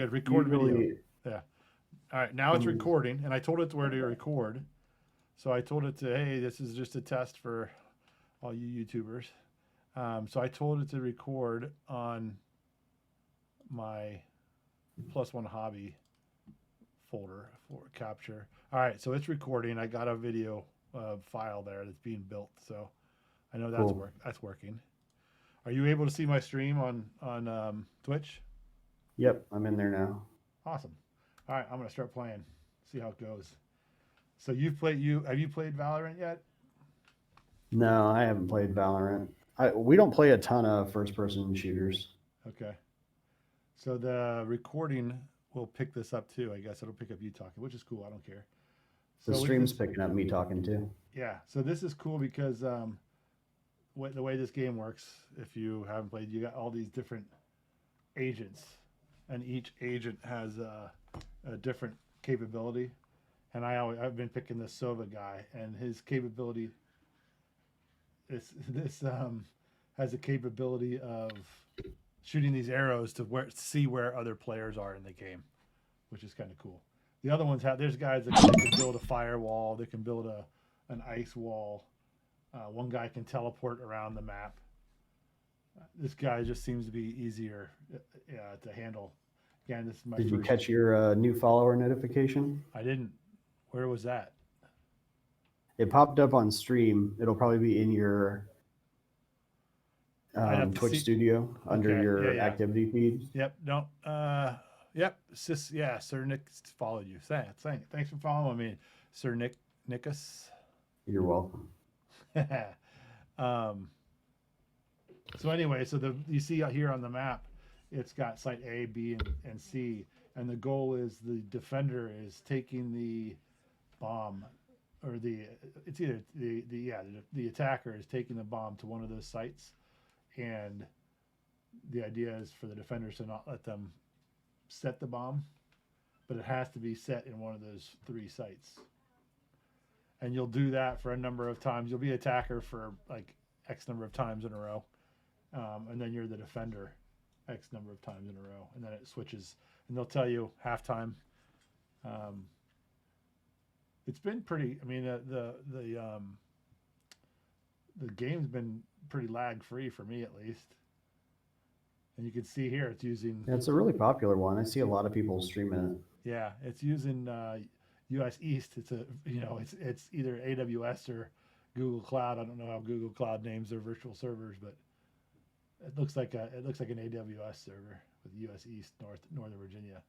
good. Record video. Usually, Yeah. All right. Now it's um, recording, and I told it where to record. So I told it to, hey, this is just a test for all you YouTubers. So I told it to record on my plus one hobby folder for capture. All right, so it's recording. I got a video file there that's being built, so I know cool. that's working. Are you able to see my stream on Twitch? Yep, I'm in there now. Awesome. All right, I'm gonna start playing. See how it goes. So you've played you have you played Valorant yet? No, I haven't played Valorant. We don't play a ton of first-person shooters. Okay. So the recording will pick this up too. I guess it'll pick up you talking, which is cool. I don't care. The So with stream's this, picking up me talking too. yeah. So this is cool because the way this game works, if you haven't played, you got all these different agents, and each agent has a different capability. And I've been picking this Sova guy, and his capability is this has a capability of shooting these arrows to see where other players are in the game, which is kind of cool. The other ones have there's guys that can build a firewall, they can build an ice wall. One guy can teleport around the map. This guy just seems to be easier to handle. Again, this is my Did you first. catch your new follower notification? I didn't. Where was that? It popped up on stream. It'll probably be in your I'd have to Twitch see. studio under Okay. Yeah. your Yeah. activity feed. Yep. No. Yep. Yeah. Sir Nick followed you. Thanks for following me, Sir Nickus. You're welcome. um. So anyway, so the you see out here on the map, it's got site A, B, and C, and the goal is the defender is taking the bomb, or it's either the attacker is taking the bomb to one of those sites, and the idea is for the defenders to not let them set the bomb, but it has to be set in one of those three sites. And you'll do that for a number of times. You'll be attacker for like X number of times in a row, and then you're the defender X number of times in a row, and then it switches, and they'll tell you halftime. Um, it's been pretty. I mean, the game's been pretty lag free for me at least, and you can see here it's using Yeah, it's a really popular one. I see a lot of people streaming it. yeah, it's using U.S. East. It's a it's either AWS or Google Cloud. I don't know how Google Cloud names their virtual servers, but it looks like an AWS server with U.S. East, Northern Virginia.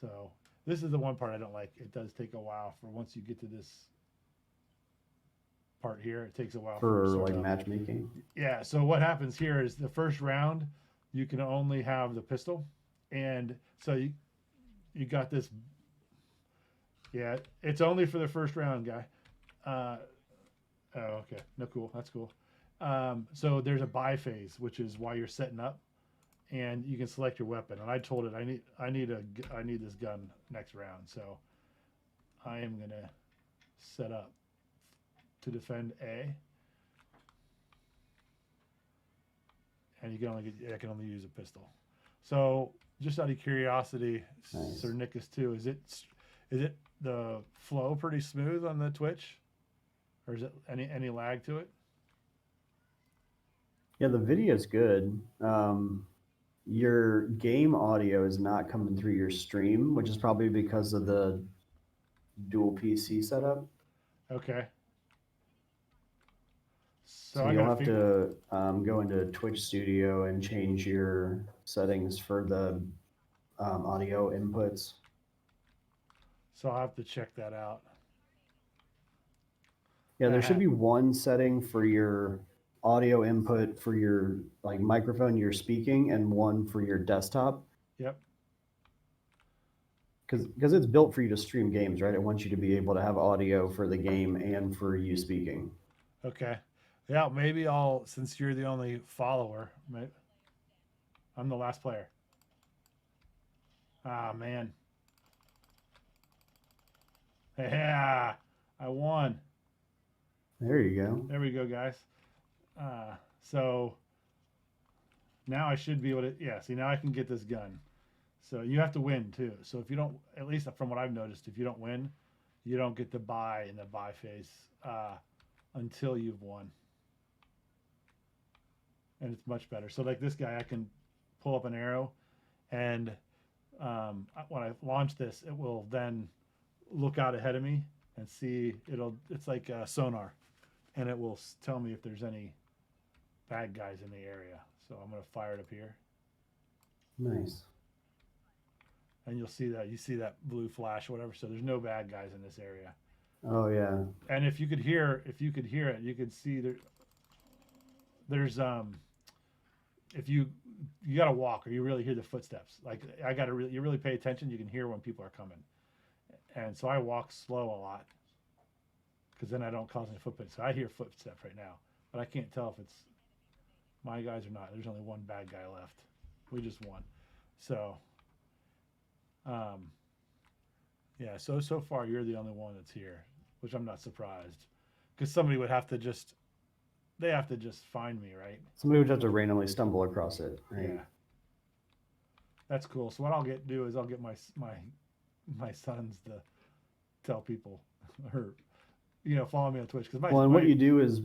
So this is the one part I don't like. It does take a while for once you get to this part here. It takes a while for For sort like of matchmaking. yeah. So what happens here is the first round you can only have the pistol, and so you got this. Yeah, it's only for the first round, guy. Uh, oh, okay. No, cool. That's cool. So there's a buy phase, which is why you're setting up, and you can select your weapon. And I told it I need this gun next round, so I am gonna set up to defend A, and I can only use a pistol. So just out of curiosity, Sir Nice. Nickus too, is it the flow pretty smooth on the Twitch, or is it any lag to it? Yeah, the video is good. Your game audio is not coming through your stream, which is probably because of the dual PC setup. Okay, so So I you'll gotta have figure. to go into Twitch Studio and change your settings for the audio inputs. So I'll have to check that out. Yeah, there should be one setting for your audio input for your like microphone you're speaking, and one for your desktop Yep. because it's built for you to stream games, right? It wants you to be able to have audio for the game and for you speaking. Okay. Yeah, maybe I'll since you're the only follower. I'm the last player. Ah man. Yeah, I won. There you go. There we go, guys. So Now I should be able to, yeah, see, now I can get this gun. So you have to win too. So if you don't, at least from what I've noticed, if you don't win, you don't get to buy in the buy phase until you've won. And it's much better. So like this guy, I can pull up an arrow, and when I launch this, it will then look out ahead of me and see. It's like sonar, and it will tell me if there's any bad guys in the area. So I'm gonna fire it up here, Nice. and you'll see that. You see that blue flash or whatever. So there's no bad guys in this area. Oh yeah. And if you could hear it, you could see there's if you gotta walk or you really hear the footsteps. Like you really pay attention. You can hear when people are coming. And so I walk slow a lot because then I don't cause any footprints. So I hear footsteps right now, but I can't tell if it's my guys or not. There's only one bad guy left. We just won. So, yeah. So far you're the only one that's here, which I'm not surprised, because somebody would have to just find me, right? Somebody would have to randomly stumble across it, right? Yeah. That's cool. So what I'll do is I'll get my sons to tell people or follow me on Twitch, because Well, and what you do is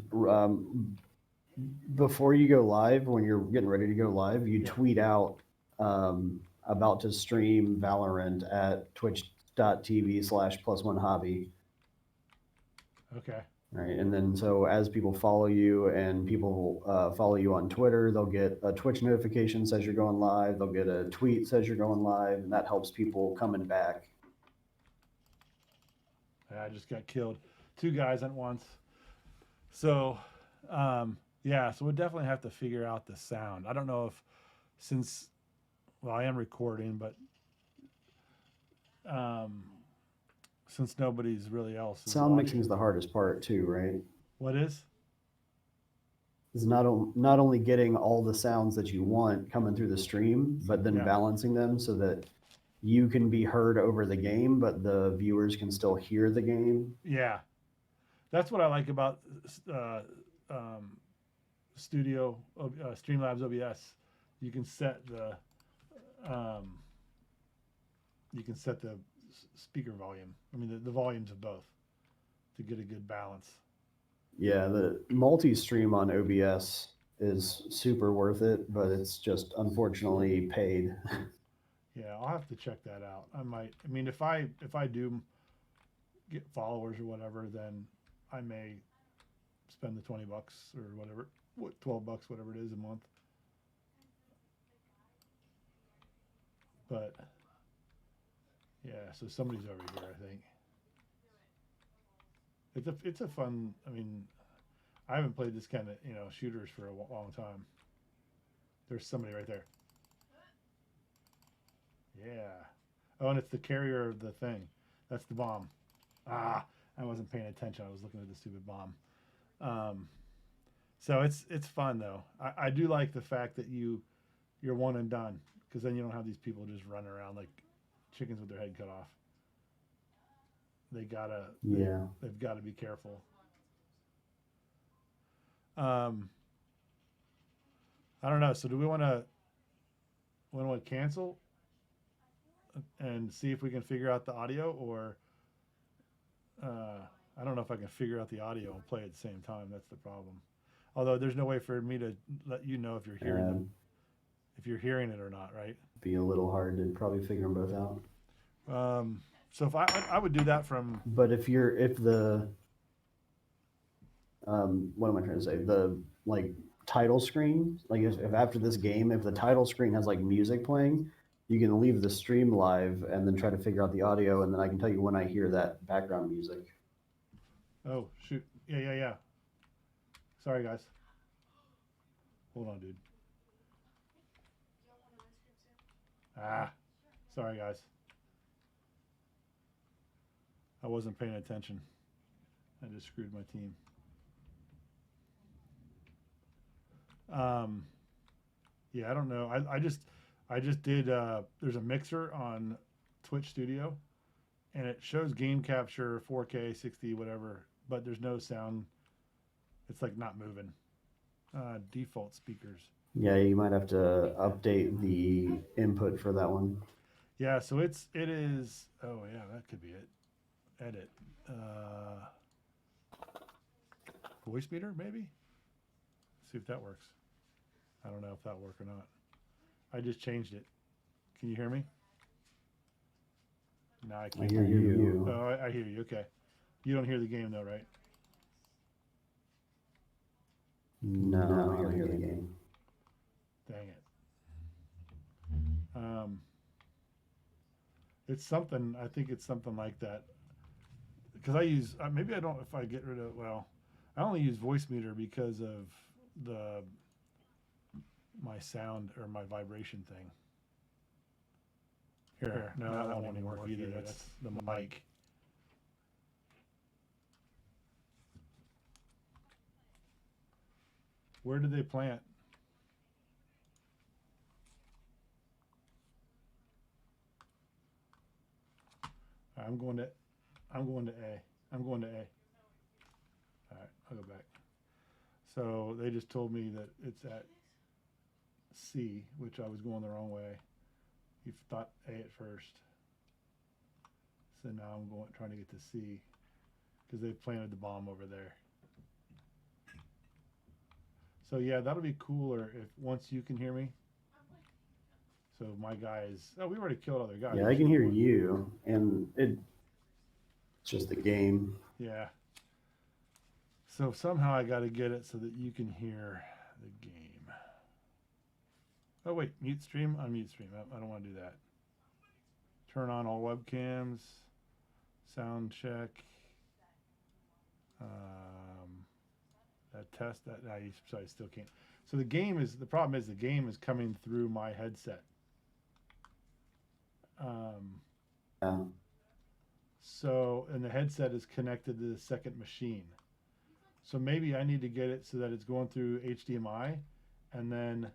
before you go live, when you're getting ready to go live, you tweet out about to stream Valorant at twitch.tv/+1hobby. Okay. Right. And then so as people follow you and people follow you on Twitter, they'll get a Twitch notification says you're going live. They'll get a tweet says you're going live, and that helps people coming back. I just got killed. 2 guys at once. So, yeah, so we'll definitely have to figure out the sound. I don't know if I am recording, but since nobody's really else is Sound watching. mixing is the hardest part too, right? What is? Is not only getting all the sounds that you want coming through the stream, but then balancing them so that you can be heard over the game, but the viewers can still hear the game. Yeah, that's what I like about Streamlabs OBS. You can set the speaker volume. I mean, the volumes of both to get a good balance. Yeah, the multi-stream on OBS is super worth it, but it's just unfortunately paid. Yeah, I'll have to check that out. I mean, if I do get followers or whatever, then I may spend the $20 or whatever, $12, whatever it is a month. But yeah, so somebody's over here, I think. It's a fun. I mean, I haven't played this kind of shooters for a long time. There's somebody right there. Yeah. Oh, and it's the carrier of the thing. That's the bomb. I wasn't paying attention. I was looking at the stupid bomb. So it's fun though. I do like the fact that you're one and done, because then you don't have these people just running around like chickens with their head cut off. They've got to be careful. I don't know. So do we want to cancel and see if we can figure out the audio, or I don't know if I can figure out the audio and play at the same time. That's the problem. Although there's no way for me to let you know if you're hearing them, if you're hearing it or not, right? Be a little hard to probably figure them both out. So if I would do that from. But if the what am I trying to say? The title screen, if after this game, if the title screen has music playing, you can leave the stream live and then try to figure out the audio, and then I can tell you when I hear that background music. Oh shoot! Yeah. Sorry guys. Hold on, dude. Sorry guys. I wasn't paying attention. I just screwed my team. Yeah, I don't know. I just did. There's a mixer on Twitch Studio, and it shows game capture 4K 60 whatever, but there's no sound. It's not moving. Default speakers. Yeah, you might have to update the input for that one. Yeah, so it is. Oh yeah, that could be it. Edit. Uh, Voice meter maybe. See if that works. I don't know if that work or not. I just changed it. Can you hear me? No, I I can't hear hear you. you. Oh, I hear you. Okay. You don't hear the game though, right? No, I don't hear the game. Dang it. Um, it's something. I think it's something like that. Because I use maybe I don't. If I get rid of I only use voice meter because of the my sound or my vibration thing. Here, no, that won't even work either. That's the mic. Where did they plant? I'm going to I'm going to A. I'm going to A. All right, I'll go back. So they just told me that it's at C, which I was going the wrong way. You thought A at first. So now I'm going trying to get to C because they planted the bomb over there. So yeah, that'll be cooler if once you can hear me. So my guys, oh, we already killed other guys. Yeah, I can hear you, and it's just the game. Yeah. So somehow I got to get it so that you can hear the game. Oh wait, mute stream, unmute stream. I don't want to do that. Turn on all webcams. Sound check. That test that so I still can't. So the problem is the game is coming through my headset. Yeah. So and the headset is connected to the second machine. So maybe I need to get it so that it's going through HDMI, and then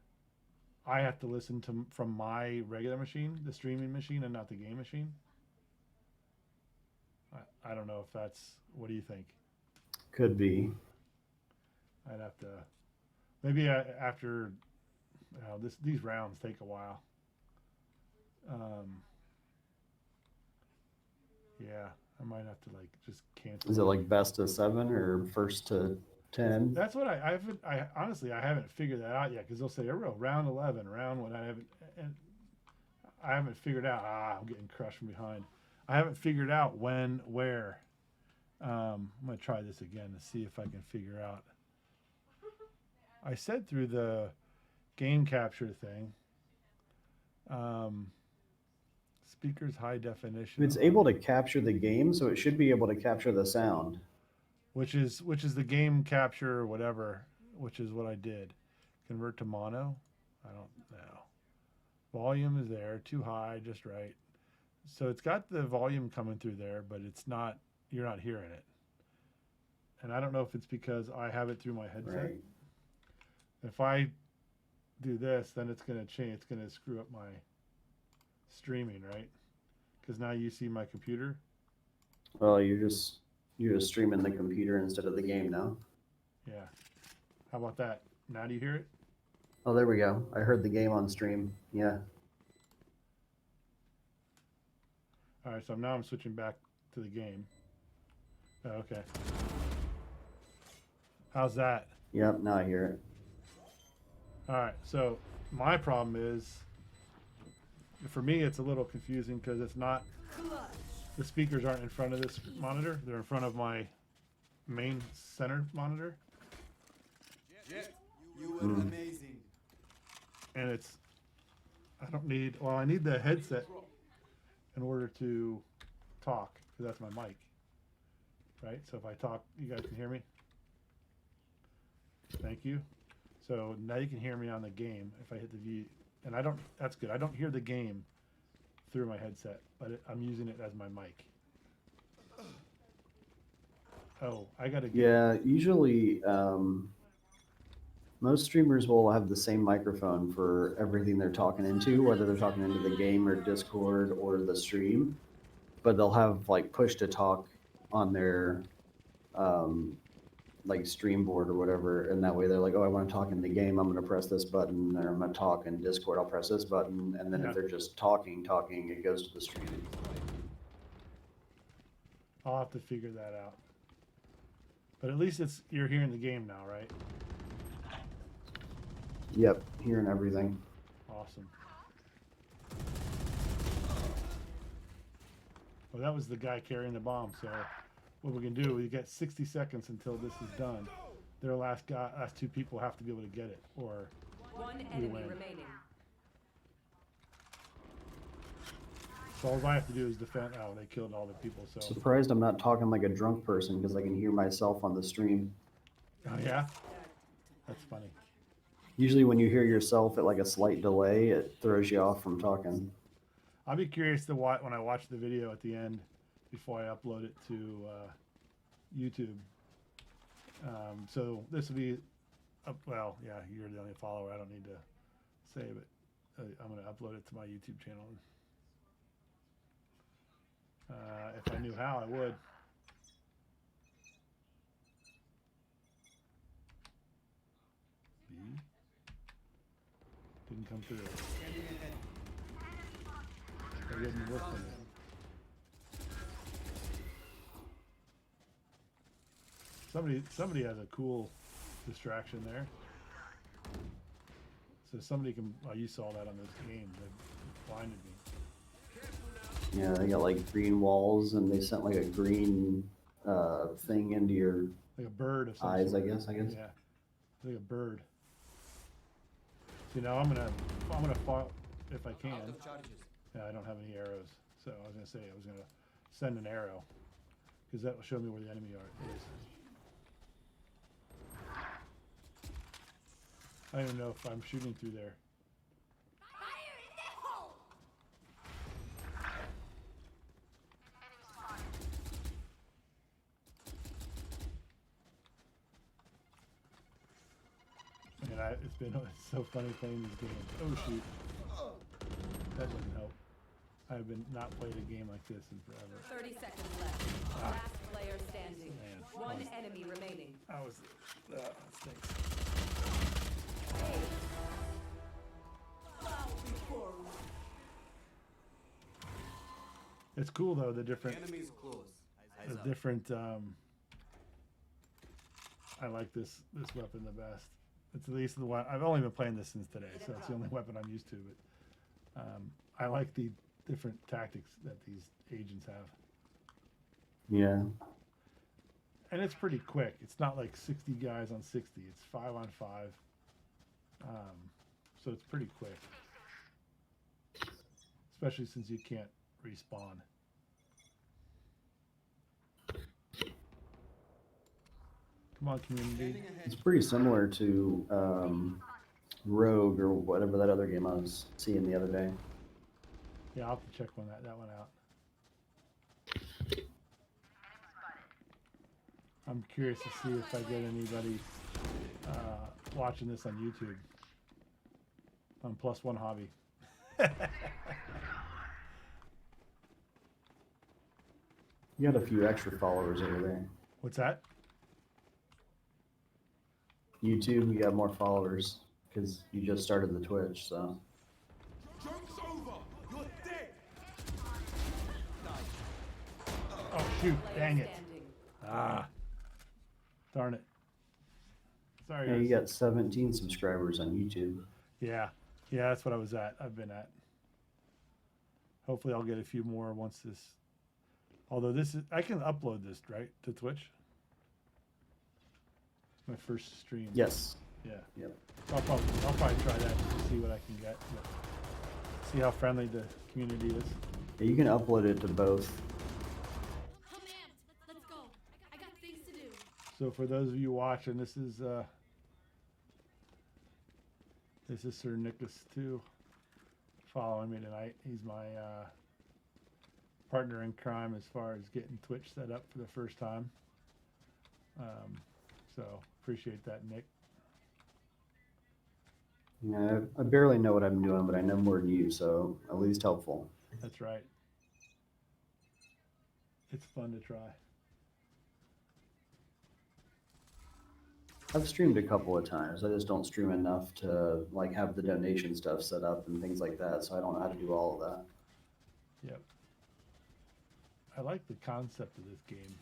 I have to listen to from my regular machine, the streaming machine, and not the game machine. I don't know if that's. What do you think? Could be. I'd have to. Maybe after these rounds take a while. Yeah, I might have to like just cancel. Is it like best of 7 or first to 10? That's what I haven't. I honestly I haven't figured that out yet because they'll say round 11, round what I haven't figured out. I'm getting crushed from behind. I haven't figured out when, where. I'm gonna try this again to see if I can figure out. I said through the game capture thing. Speakers high definition. It's able to capture the game, so it should be able to capture the sound. Which is the game capture or whatever, which is what I did. Convert to mono. I don't know. Volume is there, too high, just right. So it's got the volume coming through there, but it's not. You're not hearing it. And I don't know if it's because I have it through my headset. Right. If I do this, then it's going to change. It's going to screw up my streaming, right? Because now you see my computer. Well, you're just streaming the computer instead of the game now. Yeah. How about that? Now do you hear it? Oh, there we go. I heard the game on stream. Yeah. All right, so now I'm switching back to the game. Oh, okay. How's that? Yep, now I hear it. All right, so my problem is, for me, it's a little confusing because it's not, the speakers aren't in front of this monitor. They're in front of my main center monitor. You were amazing. And it's, I need the headset in order to talk, because that's my mic. Right? So if I talk, you guys can hear me? Thank you. So now you can hear me on the game if I hit the view. And that's good. I don't hear the game through my headset, but I'm using it as my mic. Oh, I got to get. Yeah, usually most streamers will have the same microphone for everything they're talking into, whether they're talking into the game or Discord or the stream. But they'll have like push to talk on their like stream board or whatever, and that way they're like, oh, I want to talk in the game, I'm going to press this button, or I'm going to talk in Discord, I'll press this button, and then Yeah. if they're just talking, it goes to the stream. I'll have to figure that out. But at least you're hearing the game now, right? Yep, hearing everything. Awesome. Well, that was the guy carrying the bomb. So what we can do, we get 60 seconds until this is done. Their last two people have to be able to get it, or One we enemy win. remaining. So all I have to do is defend. Oh, they killed all the people. So Surprised I'm not talking like a drunk person because I can hear myself on the stream. oh yeah, that's funny. Usually when you hear yourself at like a slight delay, it throws you off from talking. I'll be curious to watch when I watch the video at the end before I upload it to YouTube. So this will be, well, yeah, you're the only follower. I don't need to say, but I'm going to upload it to my YouTube channel. If I knew how, I would. B. Didn't come through. It didn't work for me. Somebody has a cool distraction there. So somebody can. Oh, you saw that on this game. That blinded me. Yeah, they got like green walls and they sent like a green thing into your Like a bird of some eyes, sort. I guess. Yeah, like a bird. So now I'm gonna fall if I can. Yeah, I don't have any arrows, so I was gonna say I was gonna send an arrow because that will show me where the enemy is. I don't even know if I'm shooting through there. And it's so funny playing these games. Oh shoot, that doesn't help. I've been not played a game like this in forever. 30 seconds left. Last player standing. Man, One enemy remaining. that stinks. It's cool though, the different. Enemies close. The different I like this weapon the best. It's at least the one I've only been playing this since today, so it's the only weapon I'm used to, but I like the different tactics that these agents have. Yeah. And it's pretty quick. It's not like 60 guys on 60. It's 5 on 5. So it's pretty quick. Especially since you can't respawn. Come on, community. It's pretty similar to Rogue or whatever that other game I was seeing the other day. Yeah, I'll have to check that one out. I'm curious to see if I get anybody watching this on YouTube. On Plus One Hobby. You got a few extra followers over there. What's that? YouTube, you got more followers because you just started the Twitch, so. Joke's over. You're dead. Oh shoot, Player dang it. standing. Ah. Darn it. Sorry. Yeah, you guys. got 17 subscribers on YouTube. Yeah, that's what I was at. I've been at. Hopefully I'll get a few more once this. Although I can upload this, right, to Twitch? My first stream. Yes. Yeah. Yep. I'll probably try that just to see what I can get. But see how friendly the community is. Yeah, you can upload it to both. I'm amped. Let's go. I got things to do. So for those of you watching, this is Sir Nicholas too, following me tonight. He's my partner in crime as far as getting Twitch set up for the first time. So appreciate that, Nick. Yeah, I barely know what I'm doing, but I know more than you, so at least helpful. That's right. It's fun to try. I've streamed a couple of times. I just don't stream enough to like have the donation stuff set up and things like that. So I don't know how to do all of that. Yep. I like the concept of this game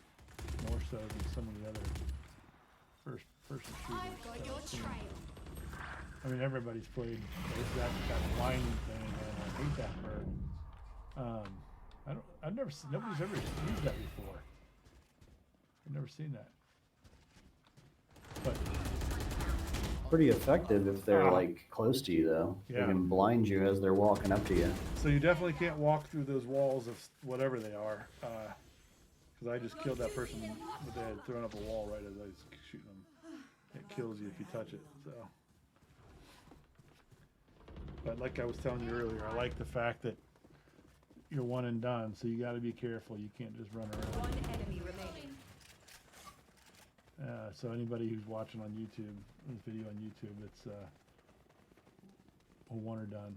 more so than some of the other first shooters. I've got that your I've seen. trail. I mean, everybody's played that blinding thing, and I hate that bird. I've never seen, nobody's ever used that before. I've never seen that. But Pretty effective if they're Ah. like close to you though. Yeah. They can blind you as they're walking up to you. so you definitely can't walk through those walls of whatever they are. Because I just killed that person, but they had thrown up a wall right as I was shooting them. It kills you if you touch it. So. But like I was telling you earlier, I like the fact that you're one and done, so you got to be careful. You can't just run around. One enemy remaining. So anybody who's watching on YouTube, this video on YouTube, it's a one or done.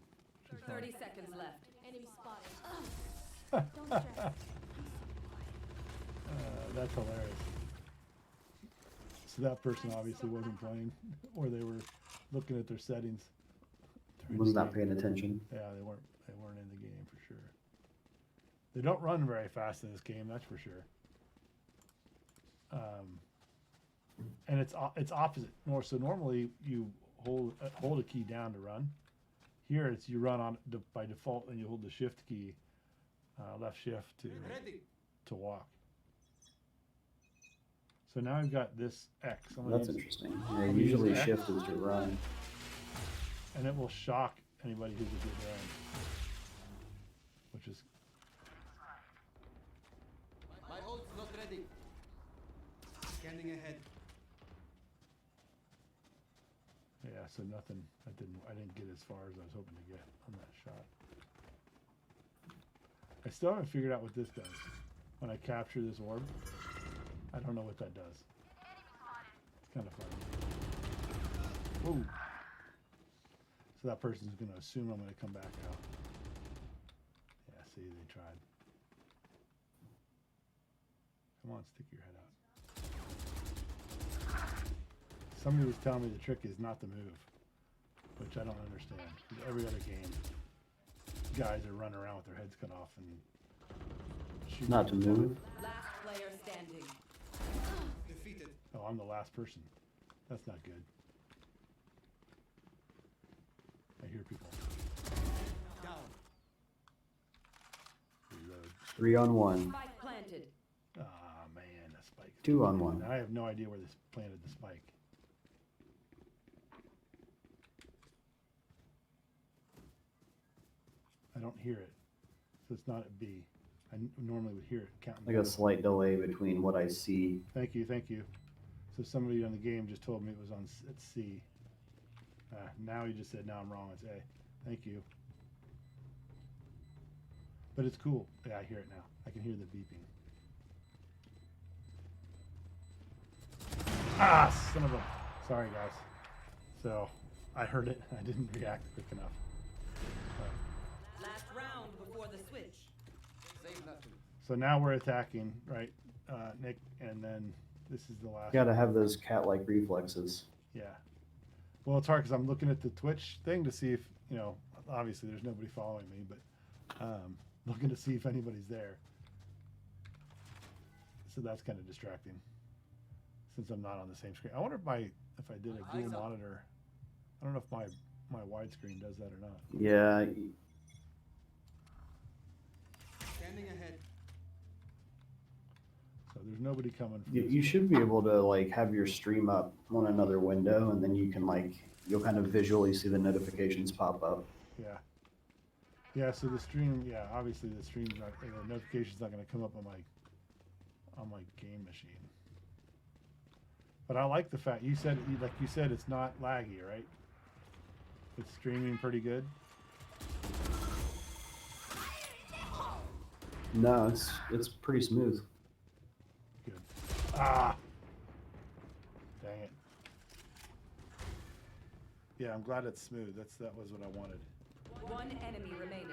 Which is fine. 30 seconds left. Enemy spotted. Don't stress. That's hilarious. So that person obviously wasn't playing, or they were looking at their settings. during Was the not game. paying attention. Yeah, they weren't in the game for sure. They don't run very fast in this game, that's for sure. And it's opposite. So normally you hold a key down to run. Here it's you run on by default, and you hold the shift key, left shift Ready. to walk. So now I've got this X. I'm gonna That's use- interesting. Yeah, I'm gonna usually use X. shift is to run. and it will shock anybody who's a good run, which is My ult's not ready. Scanning ahead. yeah. So nothing. I didn't get as far as I was hoping to get on that shot. I still haven't figured out what this does. When I capture this orb, I don't know what that does. It's kind of fun. Whoa. So that person's going to assume I'm going to come back out. Yeah, see, they tried. Come on, stick your head out. Somebody was telling me the trick is not to move, which I don't understand. 'Cause every other game, guys are running around with their heads cut off and shooting. Not to move. Last player standing. Defeated. Oh, I'm the last person. That's not good. I hear people. Down. Reload. 3-on-1. Spike planted. Ah, man, that spike. 2-on-1. I have no idea where this planted the spike. I don't hear it. So it's not at B. I normally would hear it counting. Like a slight delay between what I see. Thank you, thank you. So somebody on the game just told me it was on at C. Now he just said, no, I'm wrong, it's A. Thank you. But it's cool. Yeah, I hear it now. I can hear the beeping. Ah, son of a... Sorry, guys. So, I heard it. I didn't react quick enough. Last round before the switch. Save nothing. So now we're attacking, right, Nick? And then this is the last. You gotta have those cat-like reflexes. Yeah. Well, it's hard because I'm looking at the Twitch thing to see if, obviously there's nobody following me, but looking to see if anybody's there. So that's kind of distracting since I'm not on the same screen. I wonder if I did a dual monitor. I don't know if my widescreen does that or not. Yeah, Scanning ahead. So there's nobody coming. From you should be able to like have your stream up on another window, and then you can you'll kind of visually see the notifications pop up. Yeah. Yeah. So the stream. Yeah. Obviously the stream's not. The notification's not going to come up on my game machine. But I like the fact you said it's not laggy, right? It's streaming pretty good. No, it's pretty smooth. Good. Ah. Dang it. Yeah, I'm glad it's smooth. That was what I wanted. One enemy remaining.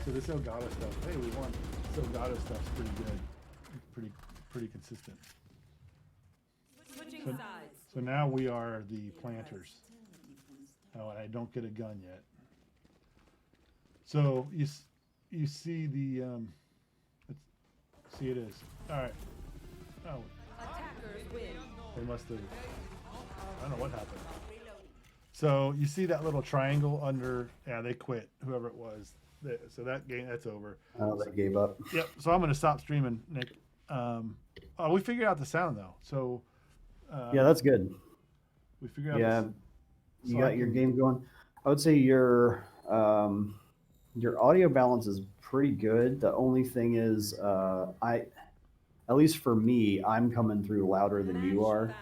So this Elgato stuff. Hey, we won. This Elgato stuff's pretty good. pretty consistent. Switching So- sides. So now we are the planters. Oh, and I don't get a gun yet. So you see the see it is. All right. Oh, Attackers win. they must have. I don't know what happened. So you see that little triangle under? Yeah, they quit. Whoever it was. So that game, that's over. Oh, they gave up. Yep. So I'm gonna stop streaming, Nick. We figured out the sound though. So Yeah, that's good. we figured out. Yeah, the, you so got I your can- game going. I would say your audio balance is pretty good. The only thing is, at least for me, I'm coming through louder than you Match are.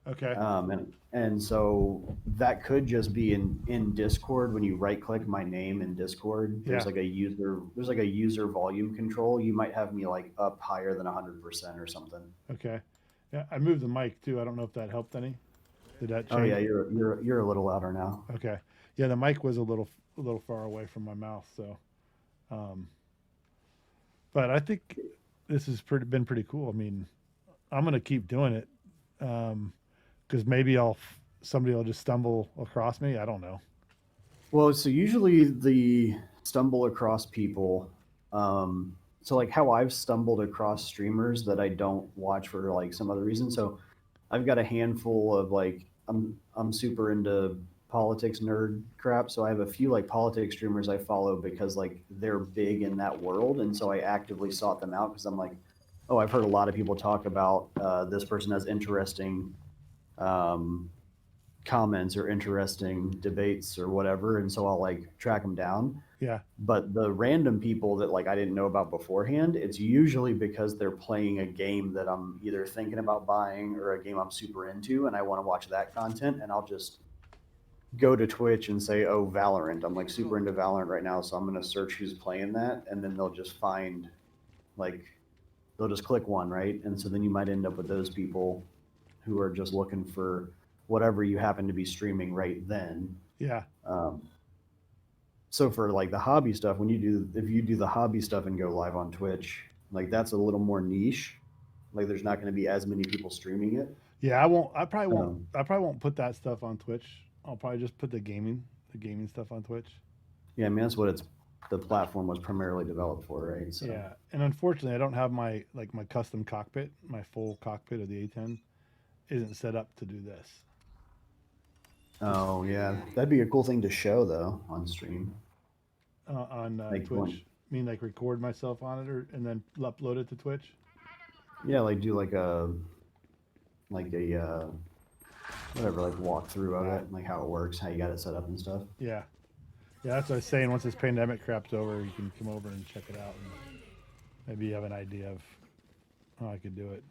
found. Okay. And so that could just be in Discord. When you right click my name in Discord, there's Yeah. like a user volume control. You might have me like up higher than 100% or something. Okay. Yeah, I moved the mic too. I don't know if that helped any. Did that change? Oh yeah, you're a little louder now. Okay. Yeah, the mic was a little far away from my mouth, so. But I think this has been pretty cool. I mean, I'm gonna keep doing it, because maybe somebody will just stumble across me. I don't know. Well, so usually the stumble across people. So like how I've stumbled across streamers that I don't watch for like some other reason. So I've got a handful of like I'm super into politics nerd crap. So I have a few like politics streamers I follow because like they're big in that world, and so I actively sought them out because I'm like, oh, I've heard a lot of people talk about this person has interesting comments or interesting debates or whatever, and so I'll like track them down. Yeah. But the random people that like I didn't know about beforehand, it's usually because they're playing a game that I'm either thinking about buying or a game I'm super into and I want to watch that content, and I'll just go to Twitch and say, oh, Valorant. I'm like super into Valorant right now, so I'm going to search who's playing that, and then they'll just find like they'll just click one, right? And so then you might end up with those people who are just looking for whatever you happen to be streaming right then. Yeah. So for like the hobby stuff, if you do the hobby stuff and go live on Twitch, like that's a little more niche. Like there's not going to be as many people streaming it. Yeah. I probably won't put that stuff on Twitch. I'll probably just put the gaming stuff on Twitch. Yeah, I mean that's what the platform was primarily developed for, right? So. Yeah. And unfortunately, I don't have my custom cockpit. My full cockpit of the A10 isn't set up to do this. Oh yeah, that'd be a cool thing to show though on stream. On Like Twitch. one. I mean, like record myself on it and then upload it to Twitch. Yeah, like do like a whatever, like walkthrough of it, like how it works, how you got it set up and stuff. Yeah. Yeah, that's what I was saying. Once this pandemic crap's over, you can come over and check it out, and maybe you have an idea of how I could do it.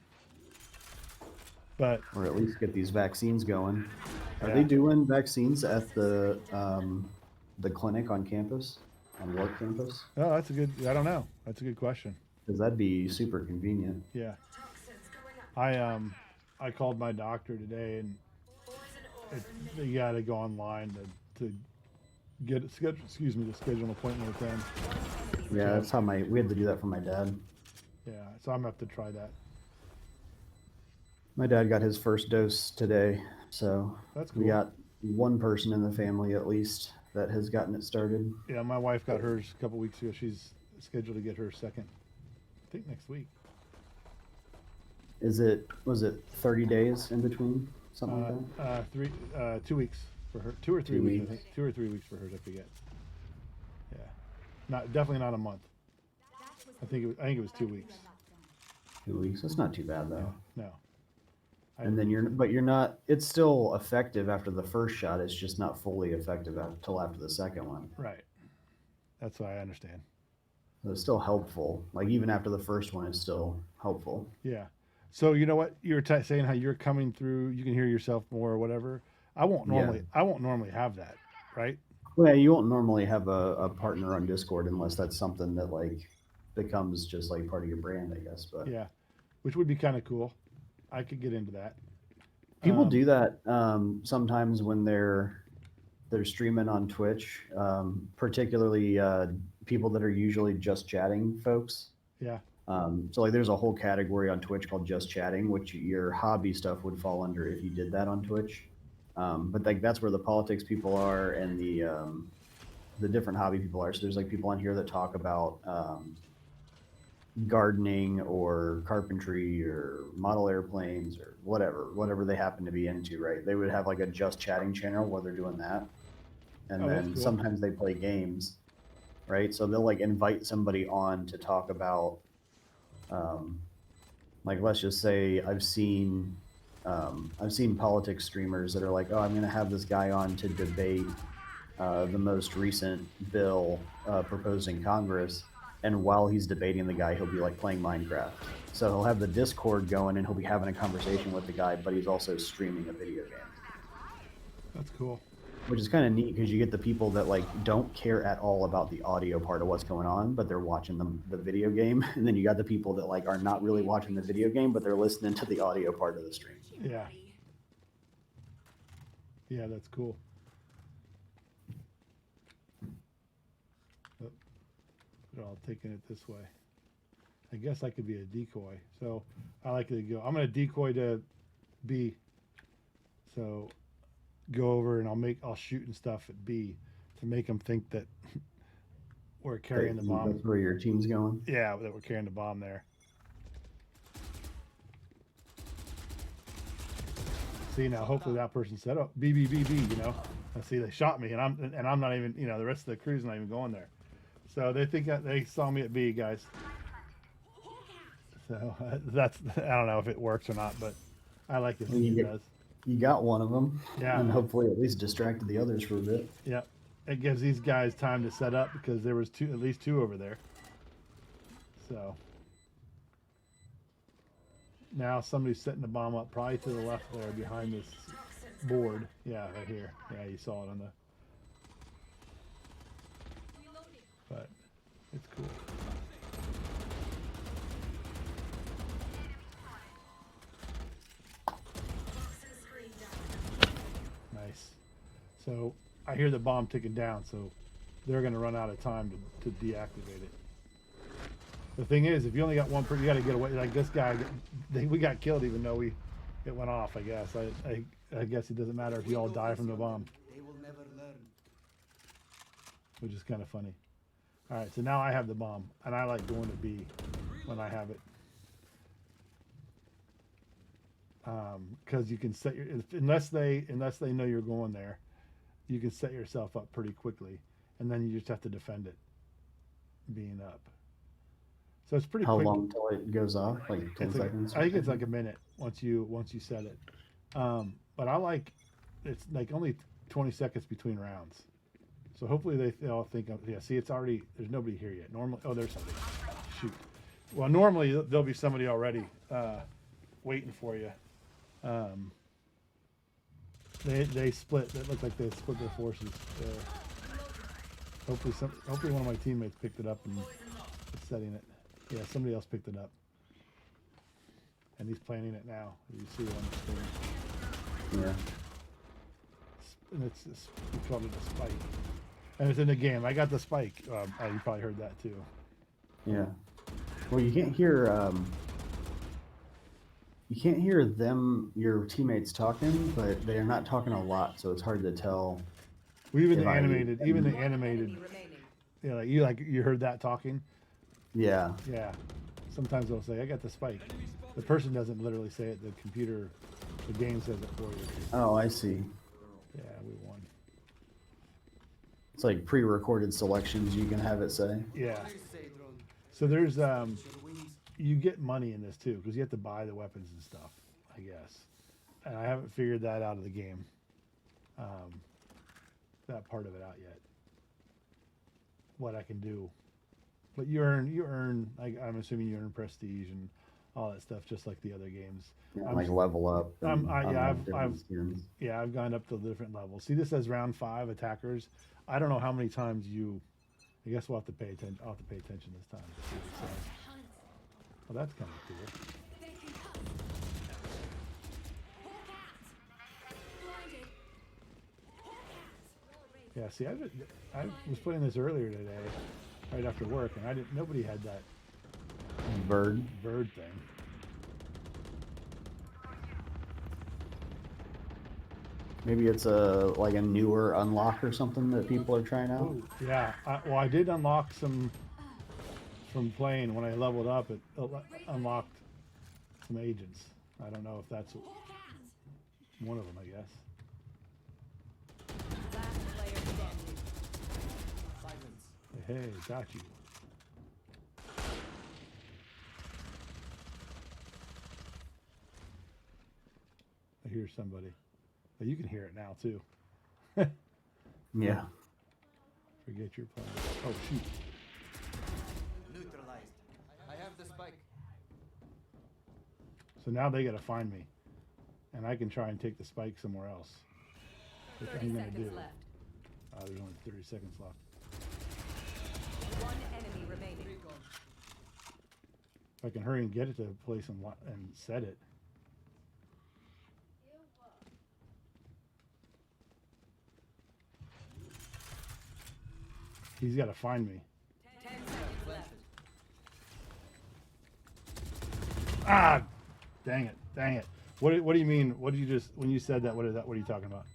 But Or at least get these vaccines going. Are Yeah. they doing vaccines at the clinic on campus, on work campus? oh, that's a good. I don't know. That's a good question. Because that'd be super convenient. Yeah. I called my doctor today, and you got to go online to get schedule. Excuse me, to schedule an appointment with them. Yeah, that's how we had to do that for my dad. Yeah, so I'm gonna have to try that. My dad got his first dose today, so That's cool. we got one person in the family at least that has gotten it started. Yeah, my wife got hers a couple weeks ago. She's scheduled to get her second, I think next week. Was it 30 days in between? Something like that? 2 weeks for her. 2 or 3 2 weeks. I weeks. think 2 or 3 weeks for hers. I forget. Yeah, definitely not a month. I think it was 2 weeks. 2 weeks. That's not too bad though. No. And then you're not, it's still effective after the first shot. It's just not fully effective until after the second one. Right. That's what I understand. So it's still helpful. Like even after the first one, it's still helpful. Yeah. So you know what you were saying, how you're coming through, you can hear yourself more or whatever. I won't normally have that, right? Well, you won't normally have a partner on Discord unless that's something that like becomes just like part of your brand, I guess. But Yeah, which would be kind of cool. I could get into that. people do that sometimes when they're streaming on Twitch, particularly people that are usually just chatting folks. Yeah. So like there's a whole category on Twitch called just chatting, which your hobby stuff would fall under if you did that on Twitch. But like that's where the politics people are and the different hobby people are. So there's like people on here that talk about gardening or carpentry or model airplanes or whatever they happen to be into, right? They would have like a just chatting channel where they're doing that. And Oh, that's then cool. sometimes they play games, right? So they'll like invite somebody on to talk about, like let's just say I've seen politics streamers that are like, oh, I'm going to have this guy on to debate the most recent bill proposed in Congress, and while he's debating the guy, he'll be like playing Minecraft. So he'll have the Discord going, and he'll be having a conversation with the guy, but he's also streaming a video game. That's cool. Which is kind of neat because you get the people that like don't care at all about the audio part of what's going on, but they're watching the video game, and then you got the people that like are not really watching the video game, but they're listening to the audio part of the stream. Yeah. Yeah, that's cool. Oh, they're all taking it this way. I guess I could be a decoy. So I like to go. I'm gonna decoy to B. So go over and I'll shoot and stuff at B to make them think that we're carrying the bomb. That's where your team's going. Yeah, that we're carrying the bomb there. See, now hopefully that person said, "Oh, B, B, B, B," you know. And see, they shot me, and I'm not even, you know, the rest of the crew's not even going there. So they think they saw me at B, guys. So that's, I don't know if it works or not, but I like to think it does. You got one of them. Yeah. And hopefully at least distracted the others for a bit. Yeah, it gives these guys time to set up because there was at least two over there. So now somebody's setting the bomb up probably to the left there behind this board. Yeah, right here. Yeah, you saw it on the. But it's cool. Nice. So I hear the bomb ticking down, so they're going to run out of time to deactivate it. The thing is, if you only got one person, you got to get away. Like this guy, we got killed even though it went off. I guess. I guess it doesn't matter if you all die from the bomb, They will never learn. which is kind of funny. All right, so now I have the bomb, and I like going to B when I have it, because you can set your unless they know you're going there, you can set yourself up pretty quickly, and then you just have to defend it, being up. So it's pretty How quick. long till it goes off? Like 10 It's like, seconds? I think it's like a minute once you set it. But I like it's like only 20 seconds between rounds. So hopefully they all think yeah, see it's already there's nobody here yet. Normally there's somebody. Shoot. Well, normally there'll be somebody already waiting for you. They split. It looked like they split their forces there. Hopefully one of my teammates picked it up and is setting it. Yeah, somebody else picked it up. And he's planning it now. You see it on the screen. Yeah. And we called it a spike. And it's in the game. I got the spike. You probably heard that too. Yeah. Well, you can't hear them, your teammates talking, but they are not talking a lot, so it's hard to tell. Well, even If the I- animated, yeah, you heard that talking. Yeah. Yeah. Sometimes they'll say, "I got the spike." The person doesn't literally say it. The computer, the game says it for you. Oh, I see. Yeah, we won. It's like pre-recorded selections you can have it say. Yeah. What do you say, drone? So there's Your wings. you get money in this too because you have to buy the weapons and stuff, I guess. And I haven't figured that out of the game. That part of it out yet. What I can do, but you earn. I'm assuming you earn prestige and all that stuff, just like the other games. Yeah, I'm- like level up. and yeah, unlock different I've- skins. Yeah, I've gone up to different levels. See, this says round 5 attackers. I don't know how many times I guess we'll have to pay attention. I'll have to pay attention this time. To see what it says. Well, that's kind of cool. Yeah, see, I was putting this earlier today, right after work, and nobody had that Bird. bird thing. Maybe it's a like a newer unlock or something that people are trying out. Oh, yeah. Well, I did unlock some from playing when I leveled up. It unlocked some agents. I don't know if that's one of them. I guess. Last player standing. Silence. Hey, got you. I hear somebody. But you can hear it now too. Yeah. Forget your plan. Oh shoot. Neutralized. I have the spike. So now they gotta find me. And I can try and take the spike somewhere else. Which 30 I'm gonna seconds do. left. There's only 30 seconds left. One enemy remaining. Recon. If I can hurry and get it to a place and set it. He's got to find me. 10 seconds left. Ah, dang it, dang it. What do you mean? What did you just when you said that? What are you talking about?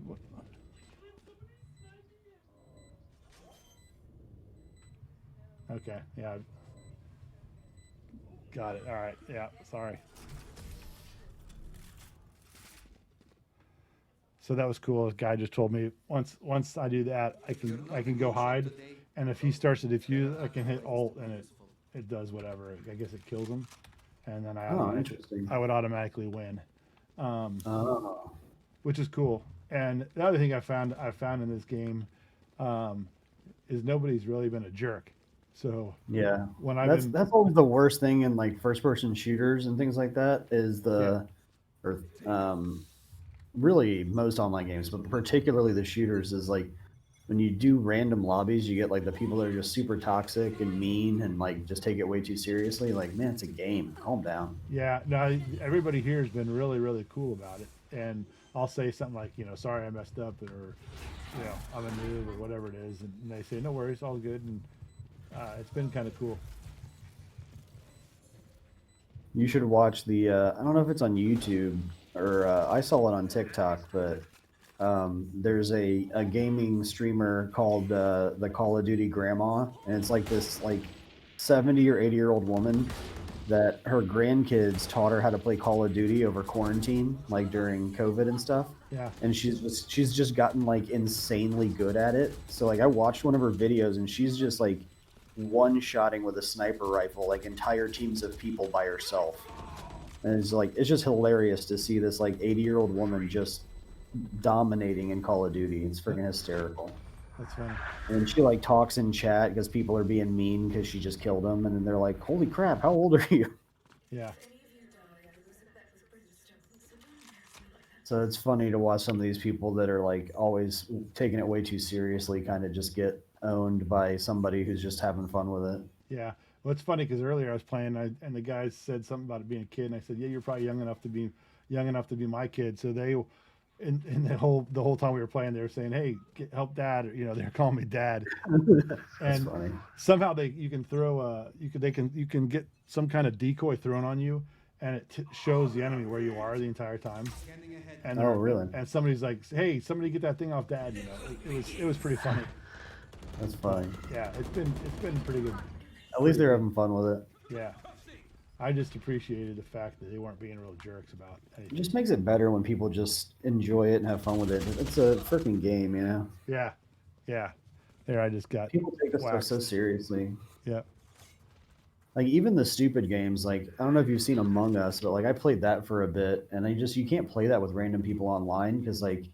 What? Okay, yeah. Got it. All right. Yeah, sorry. So that was cool. This guy just told me once I do that, I can go hide, and if he starts to defuse, I can hit Alt and it does whatever. I guess it kills him, and then Interesting. I would automatically win, Oh. which is cool. And the other thing I found in this game is nobody's really been a jerk. So Yeah. when That's always the worst thing in like first person shooters and things like that is really most online games, but particularly the shooters is like when you do random lobbies, you get like the people that are just super toxic and mean and like just take it way too seriously. Like, man, it's a game. Calm down. Yeah, no, everybody here has been really, really cool about it. And I'll say something like, sorry I messed up, or, I'm a noob, or whatever it is. And they say, no worries, all good. And it's been kind of cool. You should watch the. I don't know if it's on YouTube or I saw it on TikTok, but there's a gaming streamer called the Call of Duty Grandma, and it's like this like 70 or 80-year-old woman that her grandkids taught her how to play Call of Duty over quarantine, like during COVID and stuff. Yeah. And she's just gotten like insanely good at it. So like I watched one of her videos, and she's just like one-shotting with a sniper rifle like entire teams of people by herself. And it's just hilarious to see this like 80-year-old woman just dominating in Call of Duty. It's freaking hysterical. That's funny. And she like talks in chat because people are being mean because she just killed them, and then they're like, "Holy crap, how old are you?" Yeah. So it's funny to watch some of these people that are like always taking it way too seriously, kind of just get owned by somebody who's just having fun with it. Yeah. Well, it's funny because earlier I was playing and the guys said something about it being a kid, and I said, yeah, you're probably young enough to be my kid. So they, in the whole time we were playing, they were saying, hey, help dad, or, they're calling me dad. That's And funny. somehow you can get some kind of decoy thrown on you, and it shows the enemy where you are the entire time. Scanning ahead. And Oh, really? And somebody's like, hey, somebody get that thing off dad. It was pretty funny. That's funny. Yeah, it's been pretty good. At least they're having fun with it. Yeah. I just appreciated the fact that they weren't being real jerks about It anything. just makes it better when people just enjoy it and have fun with it. It's a freaking game, you know? Yeah. Yeah. There, I just got People take this stuff waxed. so seriously. Yeah. Like even the stupid games, like I don't know if you've seen Among Us, but like I played that for a bit, and you can't play that with random people online because like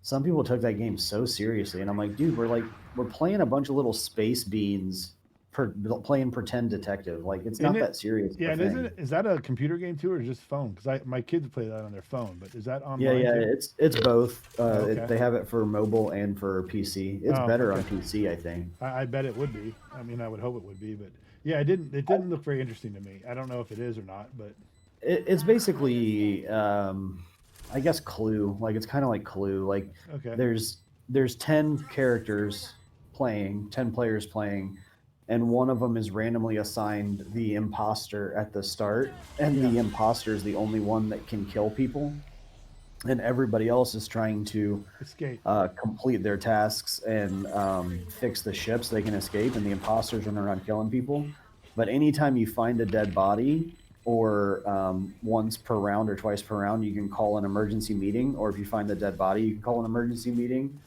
some people took that game so seriously, and I'm like, dude, we're playing a bunch of little space beans playing pretend detective. Like it's not Isn't it- that serious. of a Yeah, and thing. is that a computer game too, or just phone? Because my kids play that on their phone, but is that Yeah, online? yeah, too? it's both. Okay. They have it for mobile and for PC. It's Oh, better okay. on PC, I think. I bet it would be. I mean, I would hope it would be, but yeah, it didn't look very interesting to me. I don't know if it is or not, but It's basically, I guess, Clue. Like it's kind of like Clue. Like okay. there's 10 characters playing, 10 players playing, and one of them is randomly assigned the imposter at the start, and Yeah. the imposter is the only one that can kill people, and everybody else is trying to Escape. complete their tasks and fix the ship so they can escape, and the imposters run around killing people. But anytime you find a dead body, or once per round or twice per round, you can call an emergency meeting, or if you find the dead body, you can call an emergency meeting,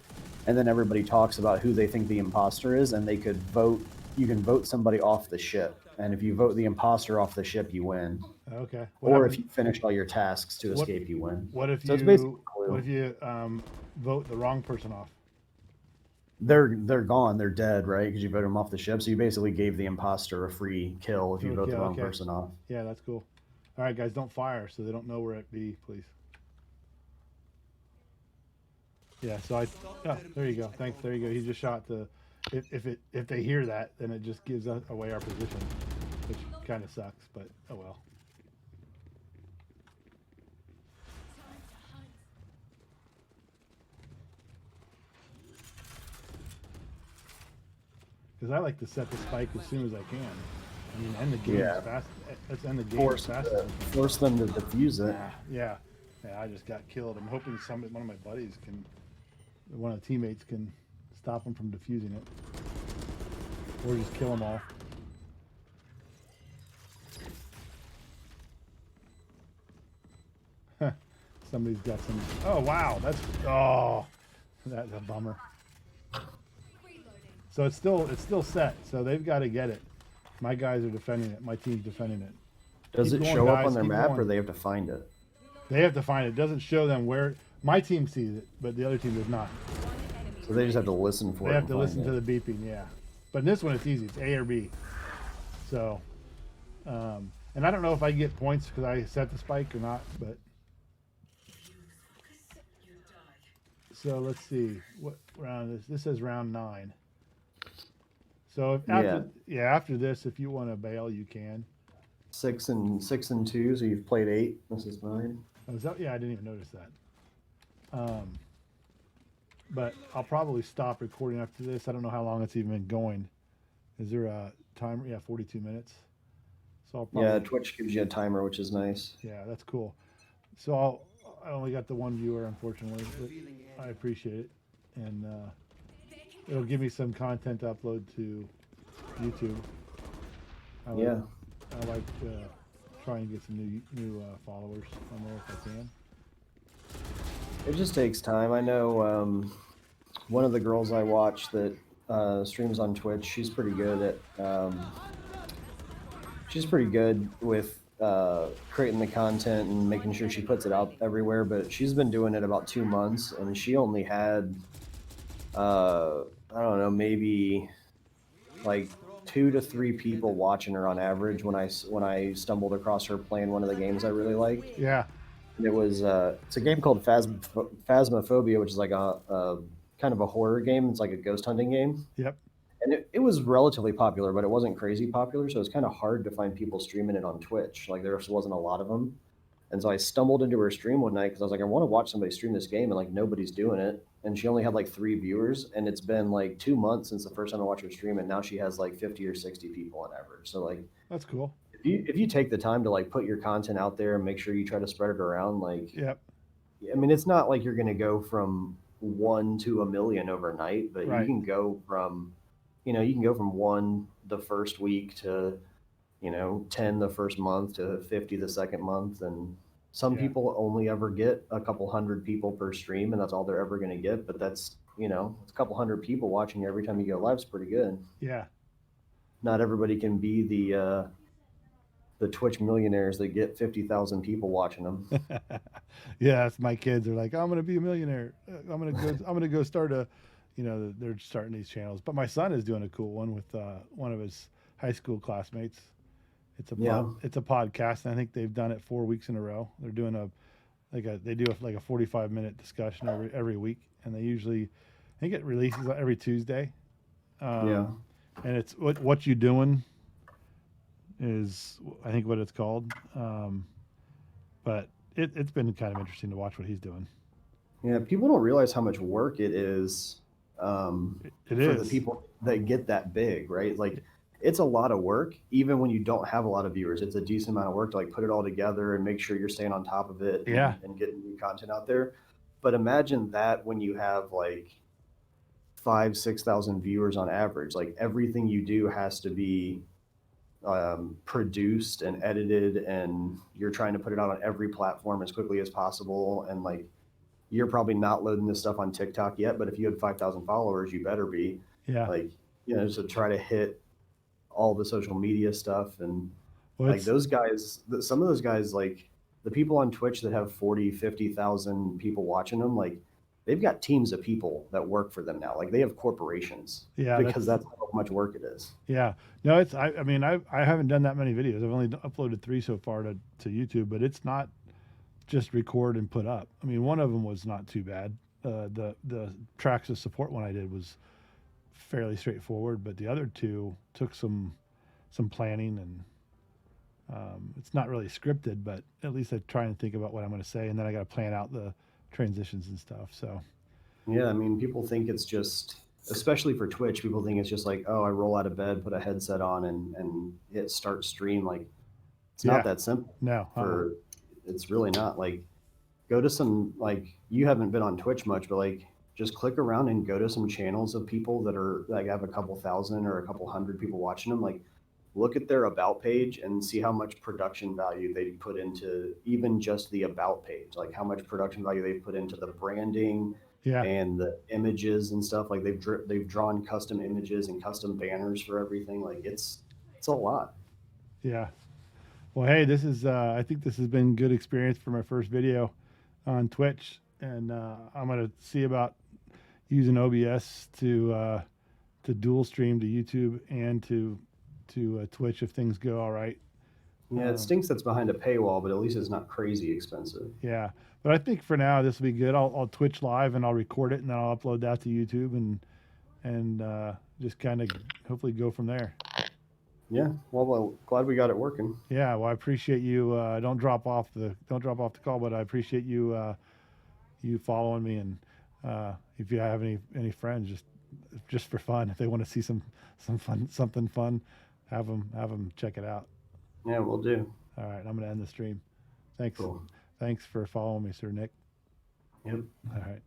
and then everybody talks about who they think the imposter is, and they could vote. You can vote somebody off the ship, and if you vote the imposter off the ship, you win. Okay. What Or if happens? you finish all your tasks to What- escape, you win. What if So it's basically you? Clue. What if you vote the wrong person off? They're gone. They're dead, right? Because you voted them off the ship. So you basically gave the imposter a free kill if you vote the wrong Okay. person off. Yeah, that's cool. All right, guys, don't fire so they don't know where it be, please. Yeah. So I. Oh, there you go. Thanks. There you go. He just shot the. If they hear that, then it just gives away our position, which kind of sucks. But oh well. Because I like to set the spike as soon as I can. I mean, end the game Yeah. as fast. Let's end the game Force, as fast. force them to defuse it. Yeah, I just got killed. I'm hoping one of my buddies can, one of the teammates can stop them from defusing it, or just kill them all. Somebody's got some. Oh wow, that's that's a bummer. So it's still set. So they've got to get it. My guys are defending it. My team's defending it. Does Keep it going, show up guys, on their keep map, going. or they have to find it? They have to find it. It doesn't show them where. My team sees it, but the other team does not. One enemy So they just have to listen for They it. have and to find listen it. to the beeping, yeah. But in this one, it's easy. It's A or B. So, and I don't know if I get points because I set the spike or not, but. So let's see what round is. This says round 9. So if after this, if you want to bail, you can. 6 and 2. So you've played 8. This is 9. Oh, is that, yeah, I didn't even notice that. But I'll probably stop recording after this. I don't know how long it's even been going. Is there a timer? Yeah, 42 minutes. So I'll probably, Yeah, Twitch gives you a timer, which is nice. yeah, that's cool. So I only got the one viewer, unfortunately. But I appreciate it, and it'll give me some content to upload to YouTube. I like, Yeah. I like trying to get some new followers on there if I can. It just takes time. I know one of the girls I watch that streams on Twitch. She's pretty good at. She's pretty good with creating the content and making sure she puts it out everywhere. But she's been doing it about 2 months, and she only had, I don't know, maybe like 2 to 3 people watching her on average when I stumbled across her playing one of the games I really liked. Yeah, And it was it's a game called Phasmophobia, which is like a kind of a horror game. It's like a ghost hunting game. yep. And it was relatively popular, but it wasn't crazy popular, so it's kind of hard to find people streaming it on Twitch. Like there just wasn't a lot of them. And so I stumbled into her stream one night because I was like, I want to watch somebody stream this game, and like nobody's doing it. And she only had like 3 viewers, and it's been like 2 months since the first time I watched her stream, and now she has like 50 or 60 people on average. So like That's cool. if you take the time to like put your content out there and make sure you try to spread it around, like Yep. I mean, it's not like you're going to go from 1 to 1 million overnight, but Right. you can go from, you can go from 1 the first week to, 10 the first month to 50 the second month. And some Yeah. people only ever get a couple hundred people per stream, and that's all they're ever going to get. But that's, it's a couple hundred people watching you every time you go live is pretty good. Yeah. Not everybody can be the Twitch millionaires that get 50,000 people watching them. Yeah, that's my kids are like, I'm gonna be a millionaire. I'm gonna go start a, they're starting these channels. But my son is doing a cool one with one of his high school classmates. It's a it's a podcast, and I think they've done it 4 weeks in a row. They're doing a 45-minute discussion every week, and they usually, I think it releases every Tuesday. Yeah. And it's what you doing is I think what it's called. But it's been kind of interesting to watch what he's doing. Yeah, people don't realize how much work it is It for is. the people that get that big, right? Like it's a lot of work. Even when you don't have a lot of viewers, it's a decent amount of work to like put it all together and make sure you're staying on top of it Yeah. and getting new content out there. But imagine that when you have like 6,000 viewers on average, like everything you do has to be produced and edited, and you're trying to put it out on every platform as quickly as possible. And like, you're probably not loading this stuff on TikTok yet, but if you had 5,000 followers, you better be. Yeah. Like, so try to hit all the social media stuff. And Well, like it's, those guys, some of those guys, like the people on Twitch that have 40, 50,000 people watching them, like they've got teams of people that work for them now. Like they have corporations yeah, because that's how much work it is. yeah. No, it's, I mean, I haven't done that many videos. I've only uploaded 3 so far to YouTube, but it's not just record and put up. I mean, one of them was not too bad. The tracks of support one I did was fairly straightforward, but the other 2 took some planning, and it's not really scripted, but at least I try and think about what I'm going to say, and then I got to plan out the transitions and stuff. So Yeah, I mean, people think it's just, especially for Twitch, people think it's just like, oh, I roll out of bed, put a headset on, and hit start stream. Like, it's yeah, not that simple. no, For it's really not. Like, go to some, like, you haven't been on Twitch much, but like, just click around and go to some channels of people that are like have a couple thousand or a couple hundred people watching them. Like, look at their about page and see how much production value they put into even just the about page. Like, how much production value they've put into the branding yeah, and the images and stuff. Like they've drawn custom images and custom banners for everything. Like it's a lot. yeah. Well, hey, this is I think this has been good experience for my first video on Twitch, and I'm gonna see about using OBS to dual stream to YouTube and to Twitch if things go all right. Yeah, it stinks that's behind a paywall, but at least it's not crazy expensive. Yeah, but I think for now this will be good. I'll Twitch live and I'll record it and then I'll upload that to YouTube and just kind of hopefully go from there. Yeah, well, glad we got it working. Yeah, well, I appreciate you. Don't drop off the call, but I appreciate you you following me, and if you have any friends, just for fun, if they want to see something fun, have them check it out. Yeah, we'll do. All right, I'm gonna end the stream. Thanks. Cool. Thanks for following me, Sir Nick. Yep. All right.